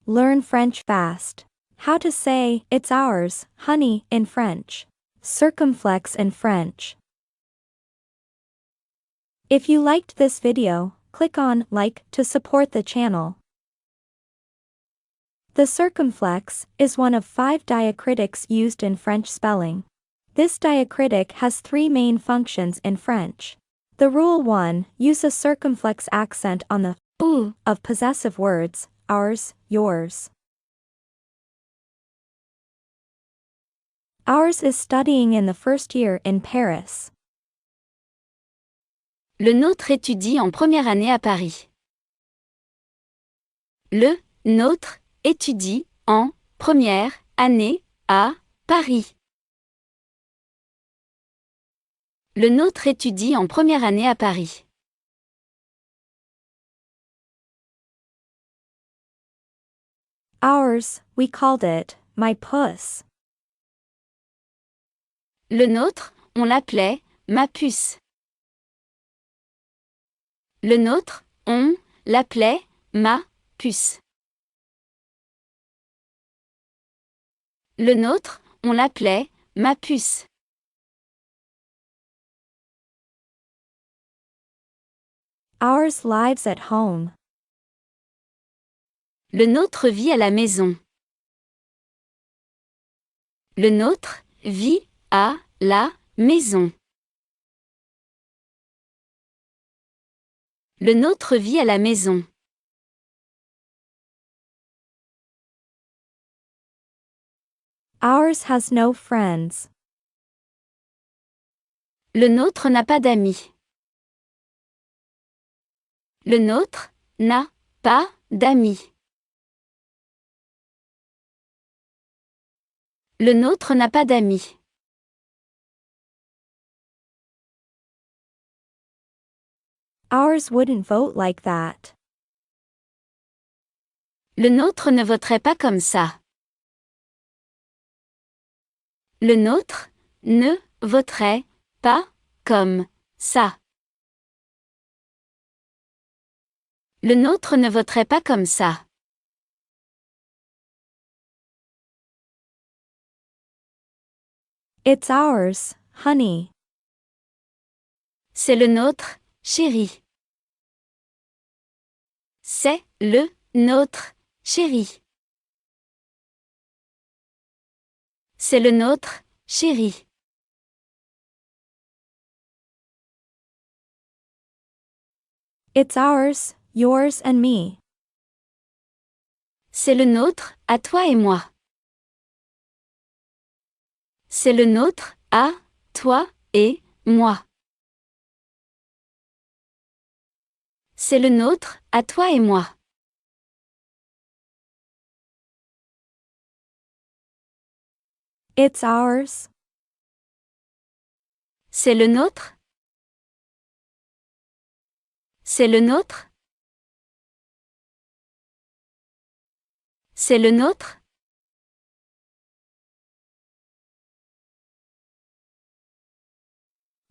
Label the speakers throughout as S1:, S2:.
S1: Learn French fast. How to say, it's ours, honey, in French. Circumflex in French. If you liked this video, click on like to support the channel. The circumflex is one of 5 diacritics used in French spelling. This diacritic has 3 main functions in French. The rule 1, use a circumflex accent on the ou of possessive words, ours, yours. Ours is studying in the first year in Paris.
S2: Le nôtre étudie en première année à Paris. Le nôtre étudie en première année à Paris. Le nôtre étudie en première année à Paris.
S1: Ours, we called it, my puss.
S2: Le nôtre, on l'appelait ma puce. Le nôtre, on l'appelait ma puce. Le nôtre, on l'appelait ma puce.
S1: Ours lives at home.
S2: Le nôtre vit à la maison. Le nôtre vit à la maison. Le nôtre vit à la maison.
S1: Ours has no friends.
S2: Le nôtre n'a pas d'amis. Le nôtre n'a pas d'amis. Le nôtre n'a pas d'amis.
S1: Ours wouldn't vote like that.
S2: Le nôtre ne voterait pas comme ça. Le nôtre ne voterait pas comme ça. Le nôtre ne voterait pas comme ça.
S1: It's ours, honey.
S2: C'est le nôtre, chérie. C'est le nôtre, chérie. C'est le nôtre, chérie.
S1: It's ours, yours and me.
S2: C'est le nôtre, à toi et moi. C'est le nôtre, à toi et moi. C'est le nôtre, à toi et moi.
S1: It's ours.
S2: C'est le nôtre. C'est le nôtre. C'est le nôtre.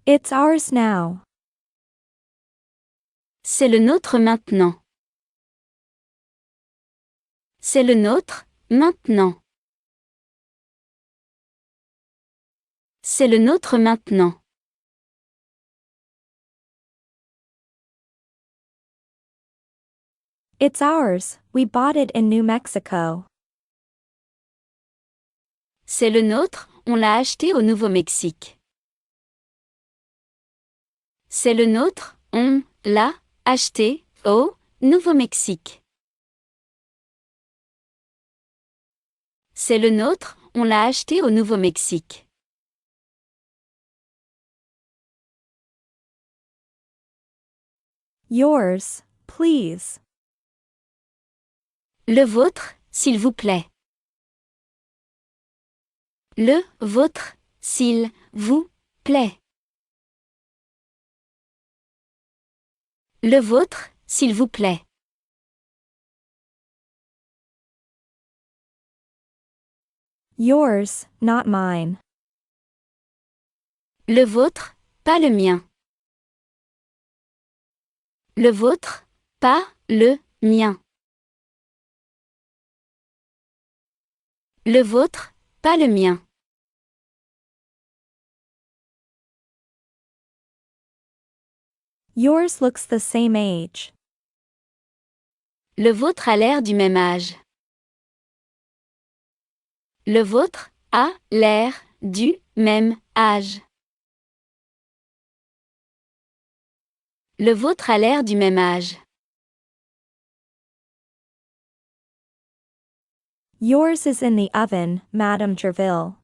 S1: It's ours now.
S2: C'est le nôtre maintenant. C'est le nôtre, maintenant. C'est le nôtre maintenant.
S1: It's ours, we bought it in New Mexico.
S2: C'est le nôtre, on l'a acheté au Nouveau-Mexique. C'est le nôtre, on l'a acheté au Nouveau-Mexique. C'est le nôtre, on l'a acheté au Nouveau-Mexique.
S1: Yours, please.
S2: Le vôtre, s'il vous plaît. Le vôtre, s'il vous plaît. Le vôtre, s'il vous plaît.
S1: Yours, not mine.
S2: Le vôtre, pas le mien. Le vôtre, pas le mien. Le vôtre, pas le mien.
S1: Yours looks the same age.
S2: Le vôtre a l'air du même âge. Le vôtre a l'air du même âge. Le vôtre a l'air du même âge.
S1: Yours is in the oven, Madame Gerville.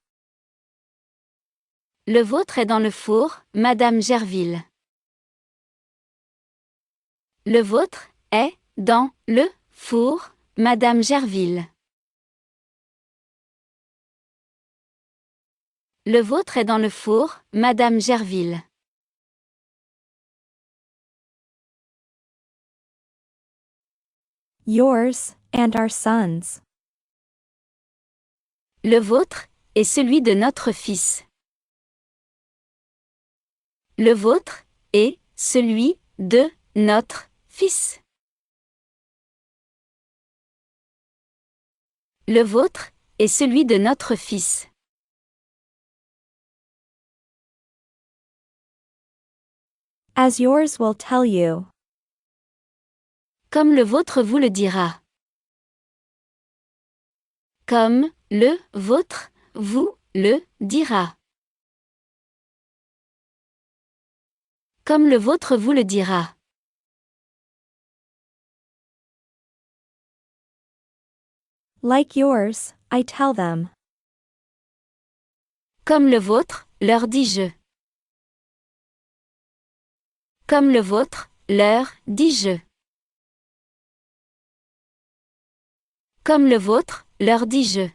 S2: Le vôtre est dans le four, Madame Gerville. Le vôtre est dans le four, Madame Gerville. Le vôtre est dans le four, Madame Gerville.
S1: Yours, and our sons.
S2: Le vôtre est celui de notre fils. Le vôtre est celui de notre fils. Le vôtre est celui de notre fils.
S1: As yours will tell you.
S2: Comme le vôtre vous le dira. Comme le vôtre vous le dira. Comme le vôtre vous le dira.
S1: Like yours, I tell them.
S2: Comme le vôtre, leur dis-je. Comme le vôtre, leur dis-je. Comme le vôtre, leur dis-je.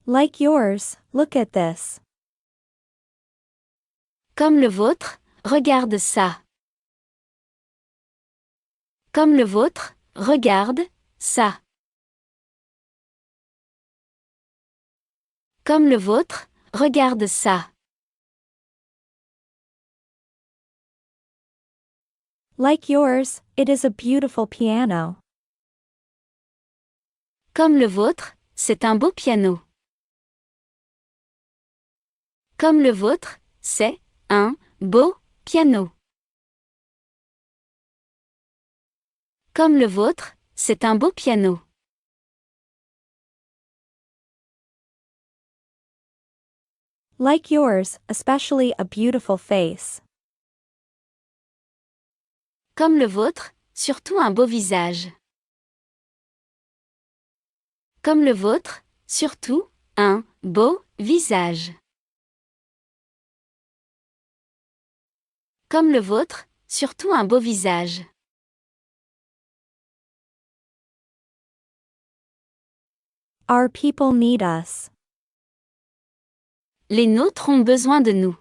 S1: Like yours, look at this.
S2: Comme le vôtre, regarde ça. Comme le vôtre, regarde ça. Comme le vôtre, regarde ça.
S1: Like yours, it is a beautiful piano.
S2: Comme le vôtre, c'est un beau piano. Comme le vôtre, c'est un beau piano. Comme le vôtre, c'est un beau piano.
S1: Like yours, especially a beautiful face.
S2: Comme le vôtre, surtout un beau visage. Comme le vôtre, surtout un beau visage. Comme le vôtre, surtout un beau visage.
S1: Our people need us.
S2: Les nôtres ont besoin de nous.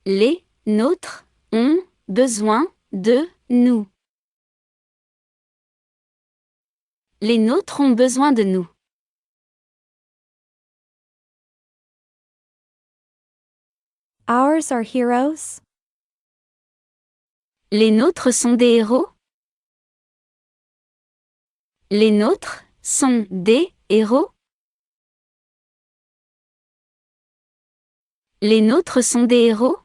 S2: Les nôtres ont besoin de nous. Les nôtres ont besoin de nous.
S1: Ours are heroes.
S2: Les nôtres sont des héros. Les nôtres sont des héros. Les nôtres sont des héros.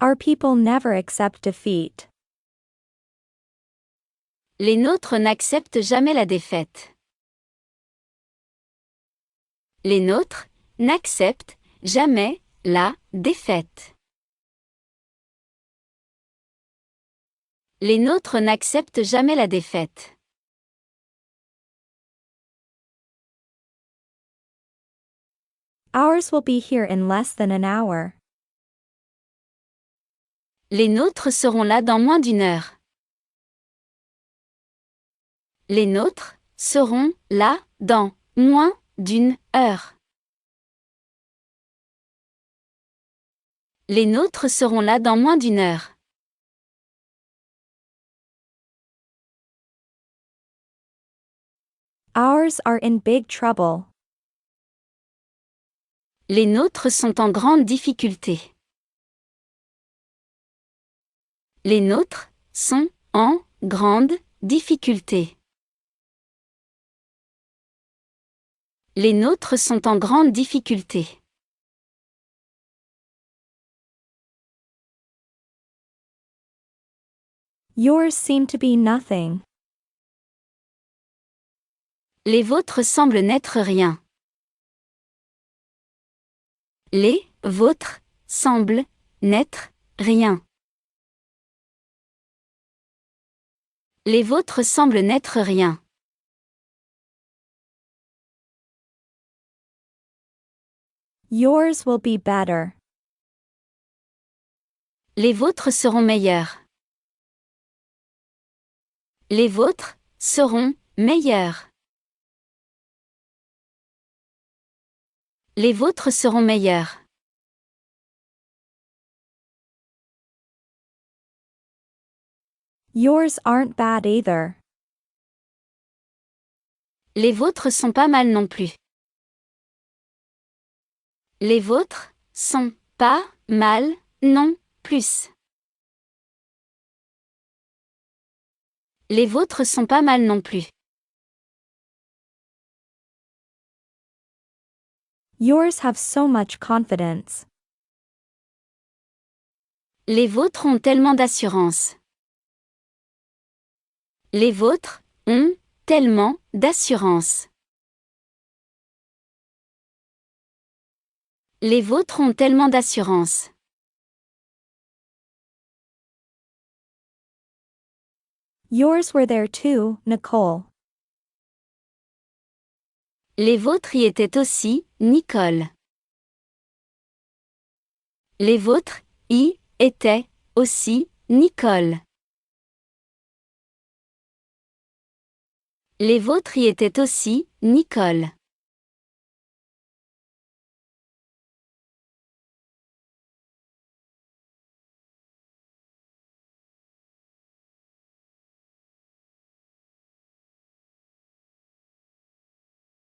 S1: Our people never accept defeat.
S2: Les nôtres n'acceptent jamais la défaite. Les nôtres n'acceptent jamais la défaite. Les nôtres n'acceptent jamais la défaite.
S1: Ours will be here in less than an hour.
S2: Les nôtres seront là dans moins d'une heure. Les nôtres seront là dans moins d'une heure. Les nôtres seront là dans moins d'une heure.
S1: Ours are in big trouble.
S2: Les nôtres sont en grande difficulté. Les nôtres sont en grande difficulté. Les nôtres sont en grande difficulté.
S1: Yours seem to be nothing.
S2: Les vôtres semblent n'être rien. Les vôtres semblent n'être rien. Les vôtres semblent n'être rien.
S1: Yours will be better.
S2: Les vôtres seront meilleurs. Les vôtres seront meilleurs. Les vôtres seront meilleurs.
S1: Yours aren't bad either.
S2: Les vôtres sont pas mal non plus. Les vôtres sont pas mal non plus. Les vôtres sont pas mal non plus.
S1: Yours have so much confidence.
S2: Les vôtres ont tellement d'assurance. Les vôtres ont tellement d'assurance. Les vôtres ont tellement d'assurance.
S1: Yours were there too, Nicole.
S2: Les vôtres y étaient aussi, Nicole. Les vôtres y étaient aussi, Nicole. Les vôtres y étaient aussi, Nicole.